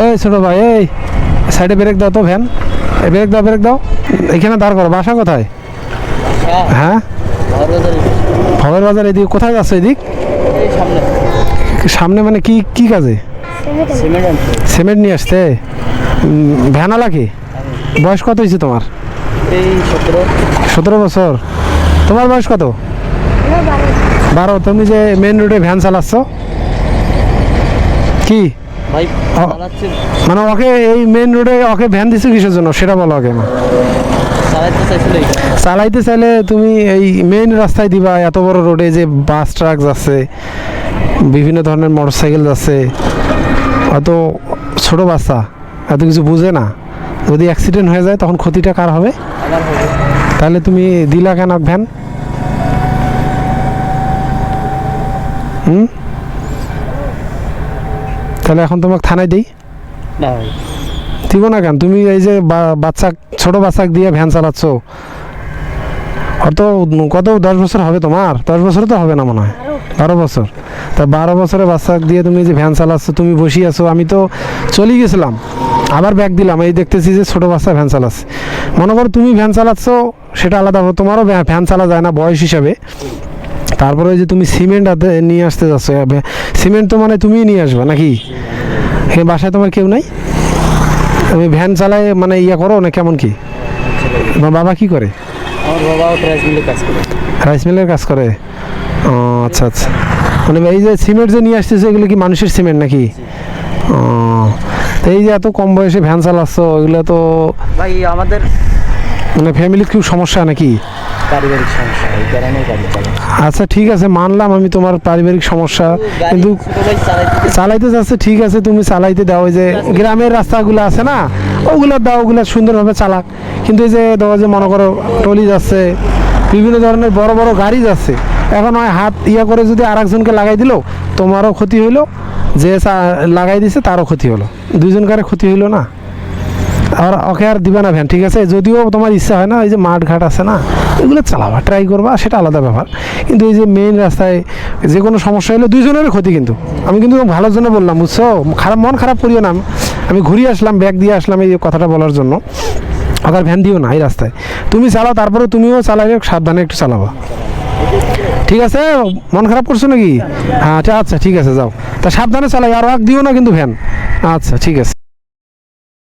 এই ছোটো ভাই, এই সাইডে ব্রেক দাও তো ভ্যান, এই ব্রেক দাও, ব্রেক দাও। এখানে দাঁড় করো। বাসা কোথায়? হ্যাঁ, খবর বাজার। এদিক কোথায় যাচ্ছ? এদিক সামনে মানে কি কি কাজে? সিমেন্ট নিয়ে আসতে। ভ্যানালা কি? বয়স কত হয়েছে তোমার? 17 বছর। তোমার বয়স কত? 12। তুমি যে মেন রোডে ভ্যান চালাচ্ছ কি মানে ওকে এই মেন রোডে ওকে ভ্যান দিছো কিসের জন্য সেটা বলো আগে। চালাইতে চাইলে তুমি এই মেইন রাস্তায় দিবা। এত বড় রোডে যে বাস ট্রাক যাচ্ছে, বিভিন্ন ধরনের মোটর সাইকেল যাচ্ছে, অত ছোট বাচ্চা এত কিছু বুঝে না। যদি অ্যাক্সিডেন্ট হয়ে যায় তখন ক্ষতিটা কার হবে? তাহলে তুমি দিলা কেন ভ্যান? তাহলে এখন তোমাকে থানায় দিই? দিব না কেন? তুমি এই যে বাচ্চা, ছোট বাচ্চা দিয়ে ভ্যান চালাচ্ছ, তো কত 10 বছর হবে তোমার? 10 বছর তো হবে না মনে হয়, 12 বছর। তা 12 বছরের বাচ্চা দিয়ে তুমি যে ভ্যান চালাচ্ছ, তুমি বসে আছো। আমি তো চলে গেছিলাম, আবার ব্যাগ দিলাম, এই দেখতেছি যে ছোটো বাচ্চা ভ্যান চালাচ্ছে। মনে করো তুমি ভ্যান চালাচ্ছ, সেটা আলাদা হবে, তোমারও ভ্যান চালা যায় না বয়স হিসাবে। তারপরে যে তুমি সিমেন্ট নিয়ে আসতে যাচ্ছ, সিমেন্ট তো মানে তুমিই নিয়ে আসবে নাকি? বাসায় তোমার কেউ নাই? তুমি ভ্যান চালায় মানে ইয়া করো না কেমন কি? তোমার বাবা কি করে? রাইস মিলের কাজ করে। ও আচ্ছা আচ্ছা। মানে এই যে সিমেন্ট যে নিয়ে আসতেছে, এগুলো কি মানুষের সিমেন্ট নাকি? ও, তো এই যে এত কম বয়সে ভ্যান চালাচ্ছ, এগুলো তো ভাই আমাদের মানে ফ্যামিলির খুব সমস্যা নাকি? পারিবারিক সমস্যা, এই কারণে গাড়ি চালাই। আচ্ছা ঠিক আছে, মানলাম আমি তোমার পারিবারিক সমস্যা, কিন্তু চালাইতে যাচ্ছে ঠিক আছে, তুমি চালাইতে দাও। ওই যে গ্রামের রাস্তাগুলো আছে না, ওগুলো দাও, ওগুলো সুন্দরভাবে চালাক। কিন্তু এই যে ধরো যে মনে করো টলি যাচ্ছে, বিভিন্ন ধরনের বড় বড় গাড়ি যাচ্ছে, এখন হয় হাত ইয়া করে যদি আর একজনকে লাগাই দিল, তোমারও ক্ষতি হইলো, যে লাগাই দিছে তারও ক্ষতি হলো, দুইজনকারে ক্ষতি হইলো না? আর ওকে আর দিবা না ভ্যান, ঠিক আছে? যদিও তোমার ইচ্ছা হয় না, এই যে মাঠ ঘাট আছে না, এগুলো চালাবা, ট্রাই করবা, সেটা আলাদা ব্যাপার। কিন্তু এই যে মেইন রাস্তায় যে কোনো সমস্যা হলে দুইজনেরই ক্ষতি। কিন্তু আমি কিন্তু ভালোর জন্য বললাম, বুঝছো? মন খারাপ করিও না। আমি ঘুরিয়ে আসলাম, ব্যাগ দিয়ে আসলাম এই কথাটা বলার জন্য। আবার ভ্যান দিও না এই রাস্তায়। তুমি চালাও, তারপরে তুমিও চালাইলে সাবধানে একটু চালাবা, ঠিক আছে? মন খারাপ করছো নাকি? হ্যাঁ আচ্ছা ঠিক আছে, যাও। তা সাবধানে চালাই, আর দিও না কিন্তু ভ্যান। আচ্ছা ঠিক আছে।